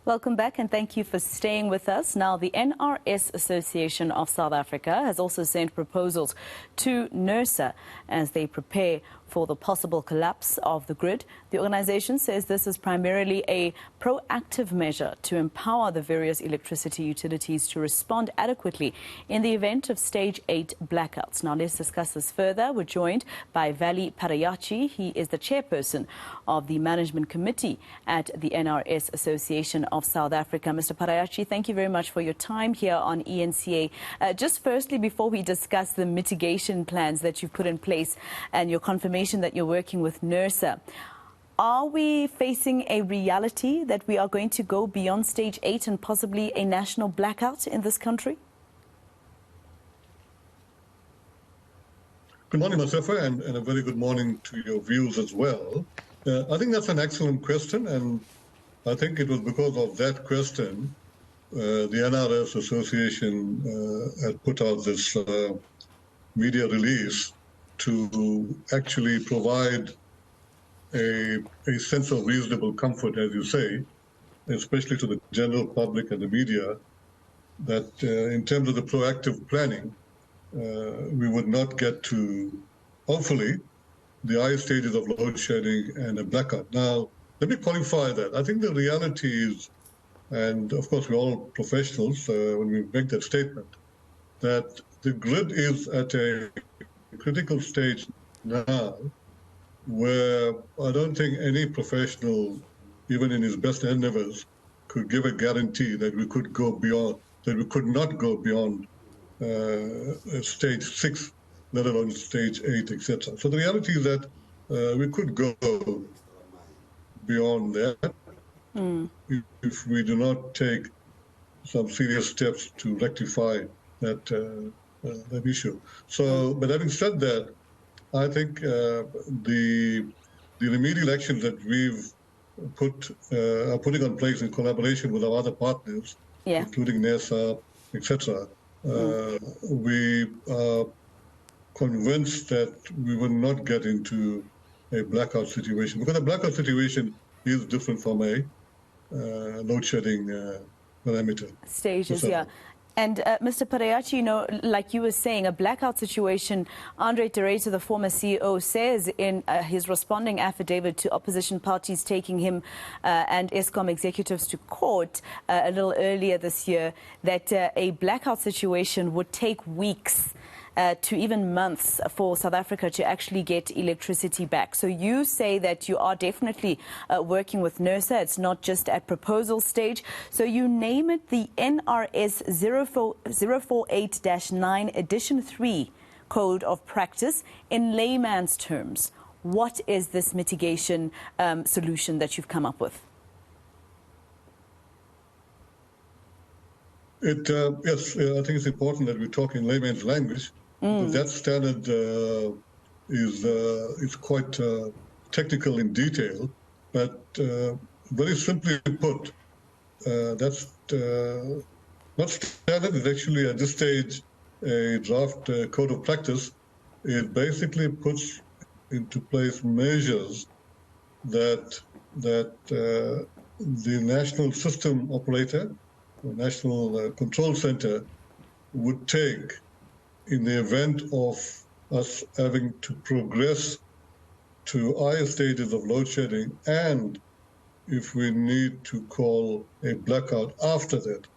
Welcome back and thank you for staying with us. Now, the NRS Association of South Africa has also sent proposals to NERSA as they prepare for the possible collapse of the grid. The organization says this is primarily a proactive measure to empower the various electricity utilities to respond adequately in the event of stage 8 blackouts. Now, let's discuss this further. We're joined by Vally Padayachee. He is the chairperson of the management committee at the NRS Association of South Africa. Mr. Padayachee, thank you very much for your time here on eNCA. Just firstly, before we discuss the mitigation plans that you've put in place and your confirmation that you're working with NERSA, are we facing a reality that we are going to go beyond stage 8 and possibly a national blackout in this country? Good morning, Masefa, and a very good morning to your viewers as well. I think that's an excellent question, and I think it was because of that question the NRS Association had put out this media release to actually provide a sense of reasonable comfort, as you say, especially to the general public and the media, that in terms of the proactive planning, we would not get to, hopefully, the high stages of load shedding and a blackout. Now, let me qualify that. I think the reality is, and of course we're all professionals when we make that statement, that the grid is at a critical stage now where I don't think any professional, even in his best endeavors, could give a guarantee that we could go beyond, that we could not go beyond stage 6, let alone stage 8, etc. So the reality is that we could go beyond that if we do not take some serious steps to rectify that issue. So, but having said that, I think the remedial actions that we've are putting in place in collaboration with our other partners, including NERSA, etc., we are convinced that we will not get into a blackout situation, because a blackout situation is different from a load shedding parameter. Stages, yeah. And Mr. Padayachee, you know, like you were saying, a blackout situation, Andre Teresa, the former CEO, says in his responding affidavit to opposition parties taking him and Eskom executives to court a little earlier this year, that a blackout situation would take weeks to even months for South Africa to actually get electricity back. So you say that you are definitely working with NERSA. It's not just at proposal stage. So you name it the NRS 048-9 Edition 3 Code of Practice. In layman's terms, what is this mitigation solution that you've come up with? Yes, I think it's important that we talk in layman's language. That standard is quite technical in detail, but very simply put, that's not standard. It's actually at this stage a draft code of practice. It basically puts into place measures that the national system operator, the national control center, would take in the event of us having to progress to higher stages of load shedding, and if we need to call a blackout after that.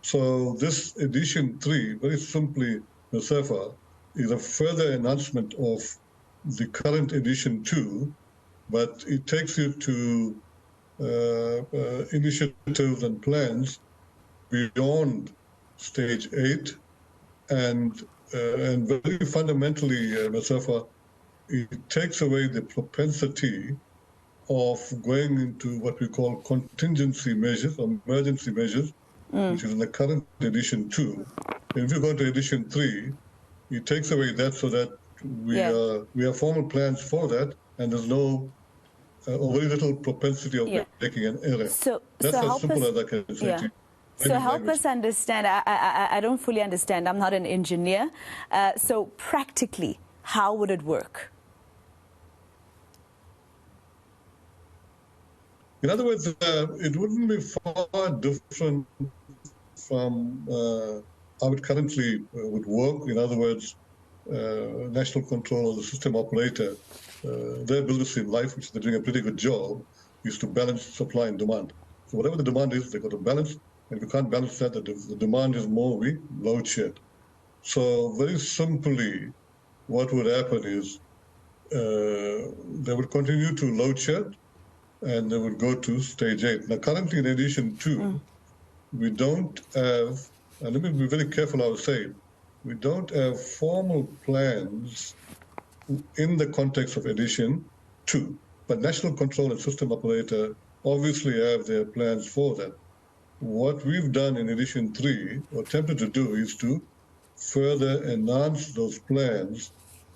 So this edition 3, very simply, Masefa, is a further enhancement of the current edition 2, but it takes you to initiatives and plans beyond stage 8, and very fundamentally, Masefa, it takes away the propensity of going into what we call contingency measures or emergency measures, which is in the current edition 2. And if you go to edition 3, it takes away that, so that we have formal plans for that, and there's no or very little propensity of making an error. That's as simple as I can say to you. So help us understand. I don't fully understand. I'm not an engineer. So practically, how would it work? In other words, it wouldn't be far different from how it currently would work. In other words, national control or the system operator, their business in life, which they're doing a pretty good job, is to balance supply and demand. So whatever the demand is, they've got to balance. And if you can't balance that, the demand is more, we load shed. So very simply, what would happen is they would continue to load shed, and they would go to stage 8. Now, currently, in edition 2, we don't have, and let me be very careful how I say it, we don't have formal plans in the context of edition 2. But National Control and System Operator obviously have their plans for that. What we've done in edition 3, or attempted to do, is to further enhance those plans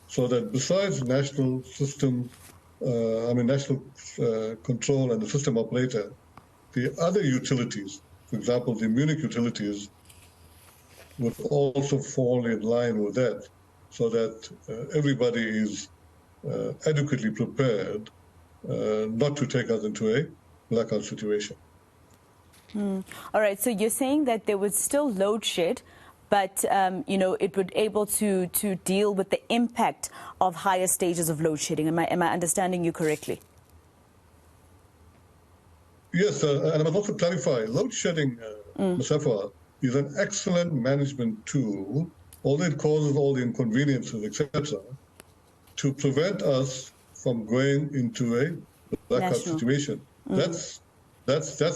so that besides national system, national control and the system operator, the other utilities, for example, the Munich utilities, would also fall in line with that, so that everybody is adequately prepared not to take us into a blackout situation. All right, so you're saying that they would still load shed, but it would able to deal with the impact of higher stages of load shedding. Am I understanding you correctly? Yes, and I must also clarify, load shedding, Mustafa, is an excellent management tool, although it causes all the inconveniences, etc., to prevent us from going into a blackout situation. That's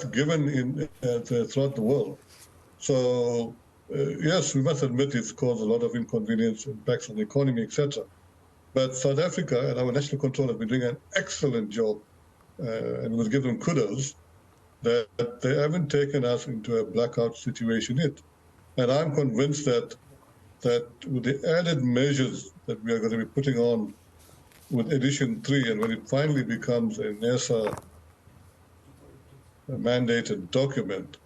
given throughout the world. So yes, we must admit it's caused a lot of inconvenience, impacts on the economy, etc. But South Africa and our national control have been doing an excellent job, and we must give them kudos that they haven't taken us into a blackout situation yet. And I'm convinced that with the added measures that we are going to be putting on with edition 3, and when it finally becomes a NERSA mandated document,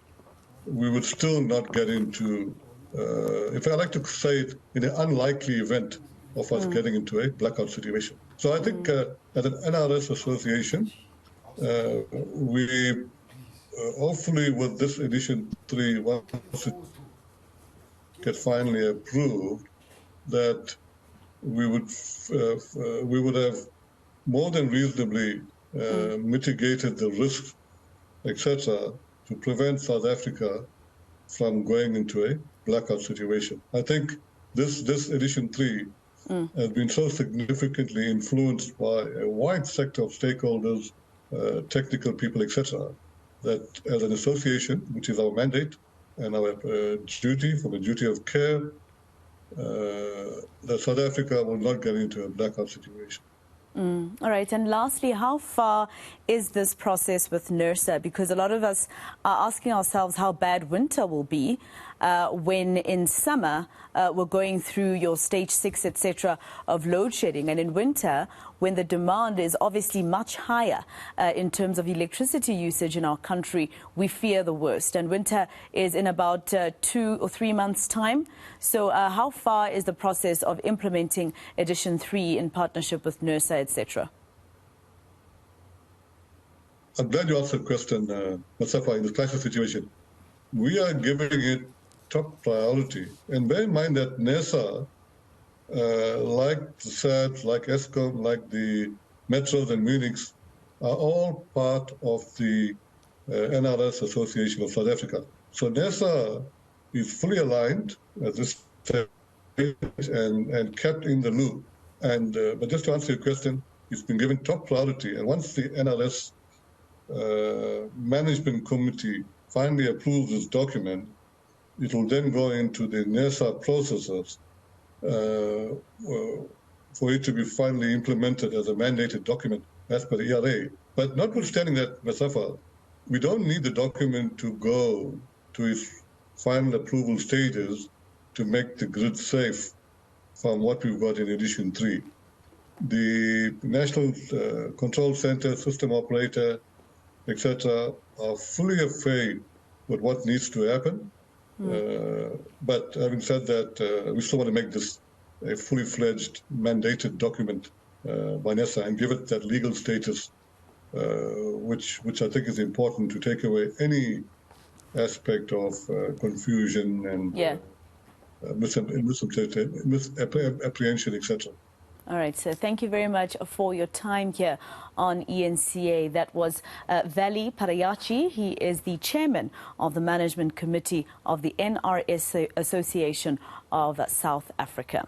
we would still not get into, if I like to say it, in an unlikely event of us getting into a blackout situation. So I think at an NRS Association, we hopefully with this edition 3, once it gets finally approved, that we would have more than reasonably mitigated the risks, etc., to prevent South Africa from going into a blackout situation. I think this edition 3 has been so significantly influenced by a wide sector of stakeholders, technical people, etc., that as an association, which is our mandate and our duty, from a duty of care, that South Africa will not get into a blackout situation. All right, and lastly, how far is this process with NERSA? Because a lot of us are asking ourselves how bad winter will be when in summer we're going through your stage 6, etc., of load shedding. And in winter, when the demand is obviously much higher in terms of electricity usage in our country, we fear the worst. And winter is in about 2 or 3 months' time. So how far is the process of implementing edition 3 in partnership with NERSA, etc.? I'm glad you asked the question, Mustafa, in this crisis situation. We are giving it top priority. And bear in mind that NERSA, like the SADs, like ESCOM, like the Metros and Munichs, are all part of the NRS Association of South Africa. So NERSA is fully aligned at this stage and kept in the loop. And but just to answer your question, it's been given top priority. And once the NRS management committee finally approves this document, it will then go into the NERSA processes for it to be finally implemented as a mandated document as per the ERA. But notwithstanding that, Mustafa, we don't need the document to go to its final approval stages to make the grid safe from what we've got in edition 3. The National Control Center, System Operator, etc., are fully afraid with what needs to happen. But having said that, we still want to make this a fully fledged mandated document by NERSA and give it that legal status which I think is important to take away any aspect of confusion and misapprehension, etc. All right, so thank you very much for your time here on eNCA. That was Vally Padayachee. He is the chairman of the management committee of the NRS Association of South Africa.